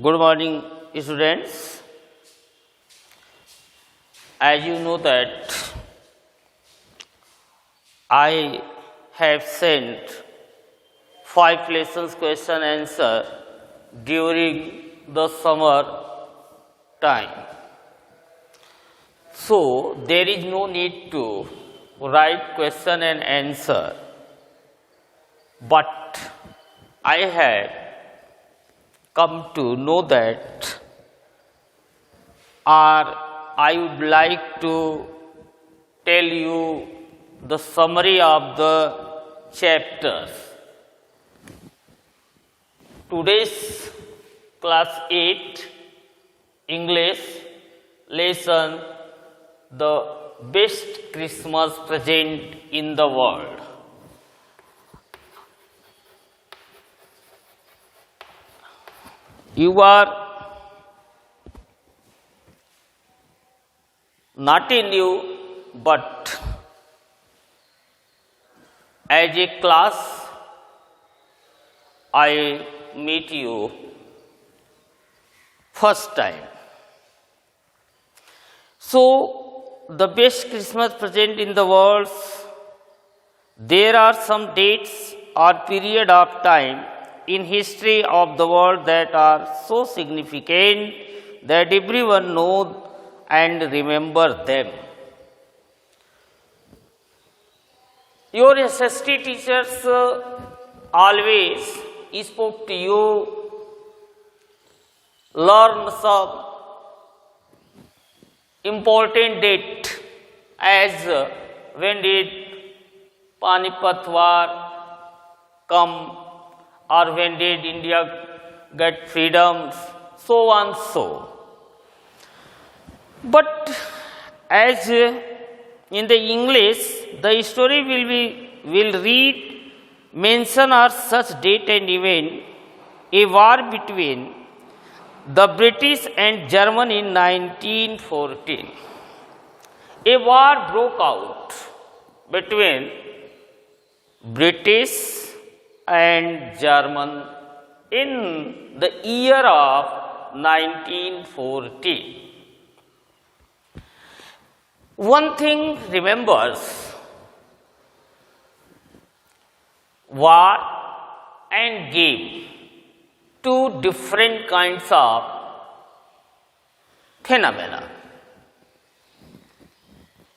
Good morning, students. As you know that I have sent 5 lessons question answer during the summer time. So there is no need to write question and answer, but I have come to know that, or I would like to tell you the summary of the chapters. Today's class 8 English lesson, the best Christmas present in the world. You are not in you, but as a class I meet you first time. So the best Christmas present in the world, there are some dates or period of time in history of the world that are so significant that everyone knows and remember them. Your SST teachers always spoke to you, learn some important date as when did Panipat war come, or when did India get freedoms, so on so. But as in the English, the story will read mention or such date and event, a war between the British and Germany in 1914. A war broke out between British and German in the year of 1914. One thing remembers, war and game, two different kinds of phenomena.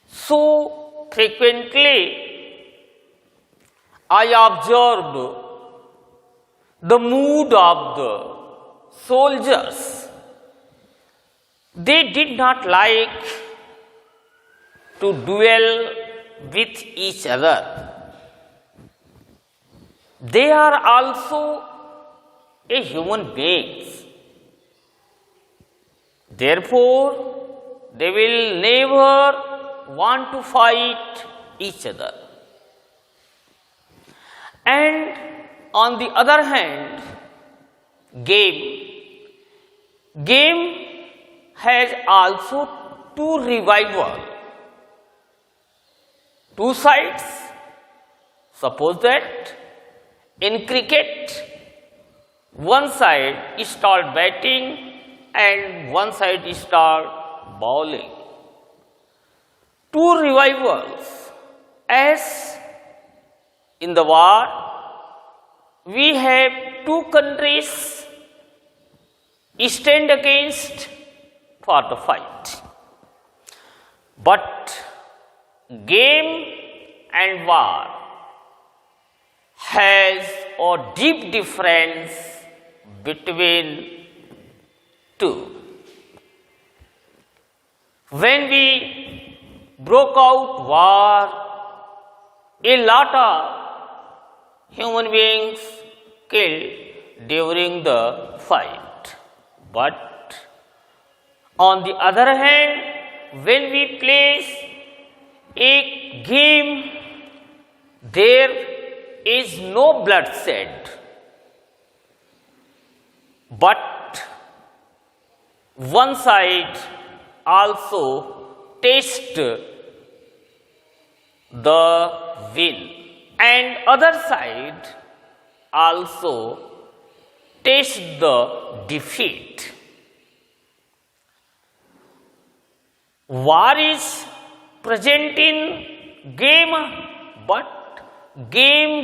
So frequently I observed the mood of the soldiers. They did not like to duel with each other. They are also a human beings. Therefore, they will never want to fight each other. And on the other hand, game has also two revival, two sides. Suppose that in cricket, one side is start batting and one side is start bowling. Two revivals. As in the war, we have two countries stand against for the fight. But game and war has a deep difference between two. When we broke out war, a lot of human beings killed during the fight. But on the other hand, when we place a game, there is no bloodshed, but one side also taste the win and other side also taste the defeat. War is present in game, but game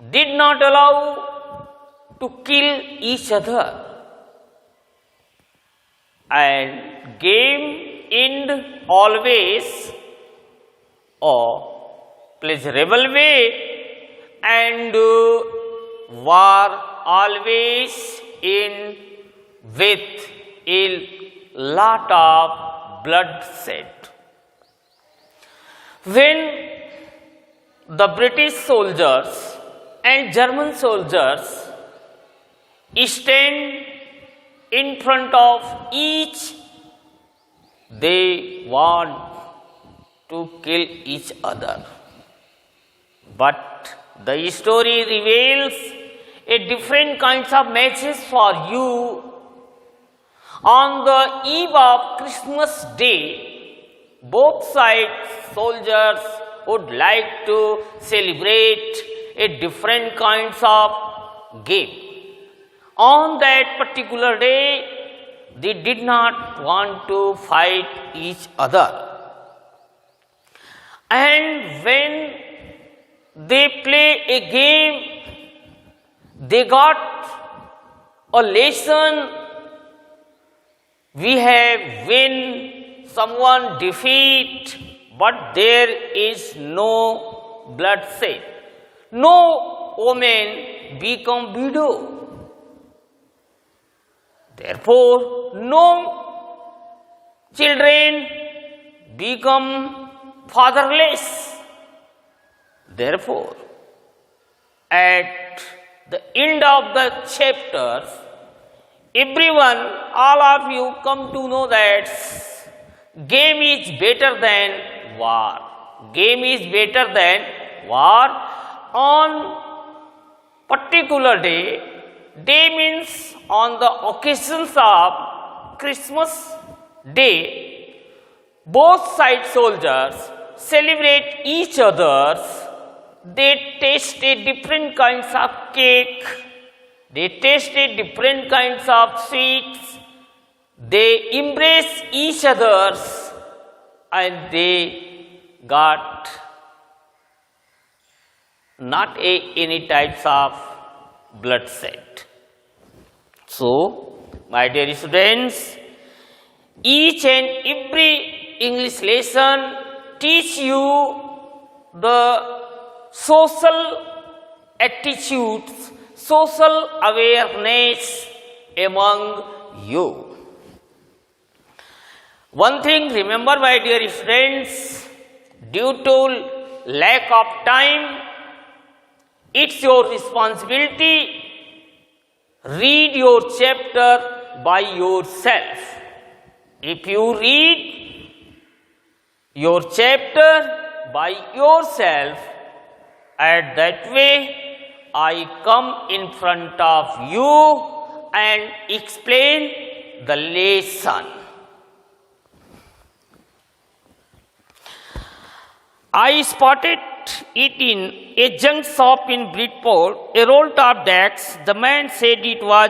did not allow to kill each other, and game end always or pleasurable way, and war always end with a lot of bloodshed. When the British soldiers and German soldiers stand in front of each, they want to kill each other. But the story reveals a different kinds of message for you. On the eve of Christmas Day, both sides soldiers would like to celebrate a different kinds of game. On that particular day, they did not want to fight each other. And when they play a game, they got a lesson. We have win, someone defeat, but there is no bloodshed. No woman become widow. Therefore, no children become fatherless. Therefore, at the end of the chapters, everyone, all of you come to know that game is better than war. Game is better than war. On particular day, day means on the occasions of Christmas Day, both side soldiers celebrate each other's. They taste a different kinds of cake. They tasted different kinds of sweets. They embraced each other's, and they got not any types of bloodshed. So, my dear students, each and every English lesson teach you the social attitudes, social awareness among you. One thing remember, my dear friends, due to lack of time, it's your responsibility. Read your chapter by yourself. If you read your chapter by yourself, at that way I come in front of you and explain the lesson. I spotted it in a junk shop in Bridport, a roll-top desk. The man said it was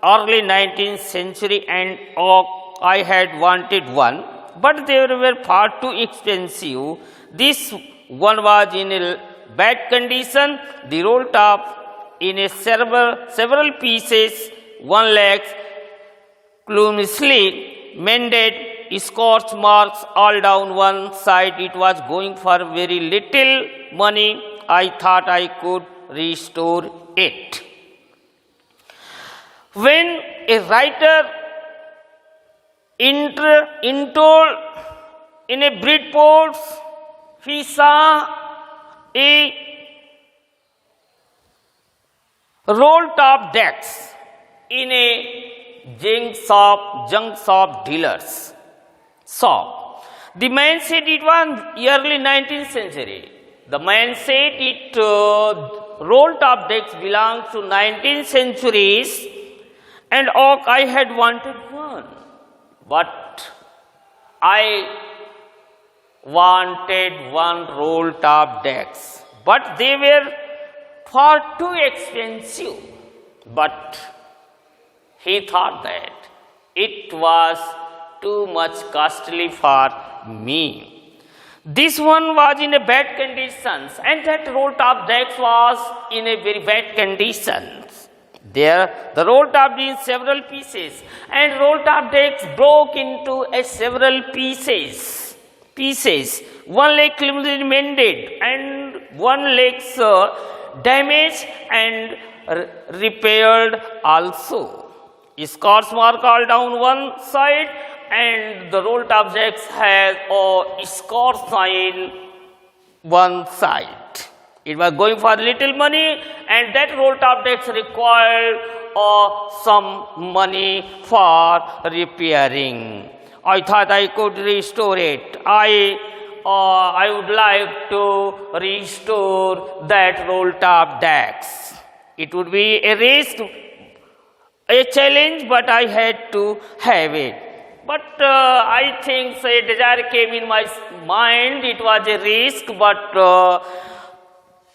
early 19th century and I had wanted one, but they were far too expensive. This one was in a bad condition, the roll-top in a several pieces, one leg clumsily mended, scorch marks all down one side. It was going for very little money. I thought I could restore it. When a writer entered in a Bridport, he saw a roll-top desk in a junk shop dealers shop. The man said it was early 19th century. The man said it roll-top decks belonged to 19th centuries, and I had wanted one, but I wanted one roll-top decks, but they were far too expensive. but he thought that it was too much costly for me. This one was in a bad conditions, and that roll top deck was in a very bad conditions. There, the roll top in several pieces, and roll top decks broke into several pieces. One leg clearly mended, and one leg damaged and repaired also. Scars mark all down one side, and the roll top jacks has a score sign one side. It was going for little money, and that roll top decks required some money for repairing. I thought I could restore it. I would like to restore that roll top decks. It would be a risk, a challenge, but I had to have it. But I think a desire came in my mind. It was a risk, but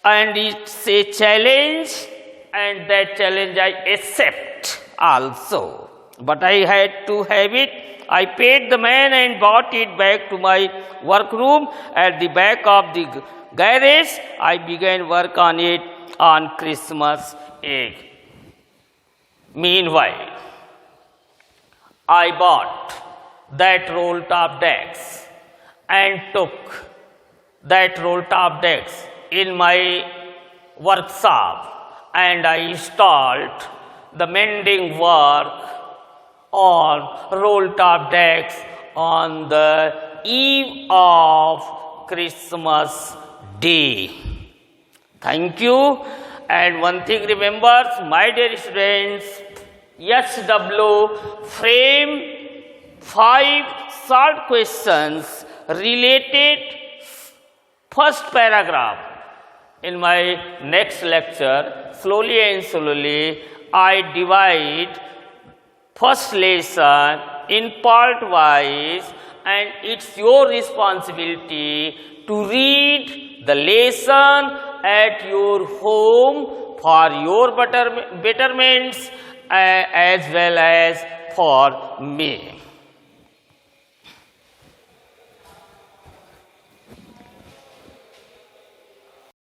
and it's a challenge, and that challenge I accept also. But I had to have it. I paid the man and brought it back to my workroom at the back of the garage. I began work on it on Christmas Eve. Meanwhile, I bought that roll top decks and took that roll top decks in my workshop, and I installed the mending work on roll top decks on the eve of Christmas Day. Thank you. And one thing remember, my dear students, SW frame 5 short questions related first paragraph. In my next lecture, slowly and slowly, I divide first lesson in part wise, and it's your responsibility to read the lesson at your home for your betterments as well as for me.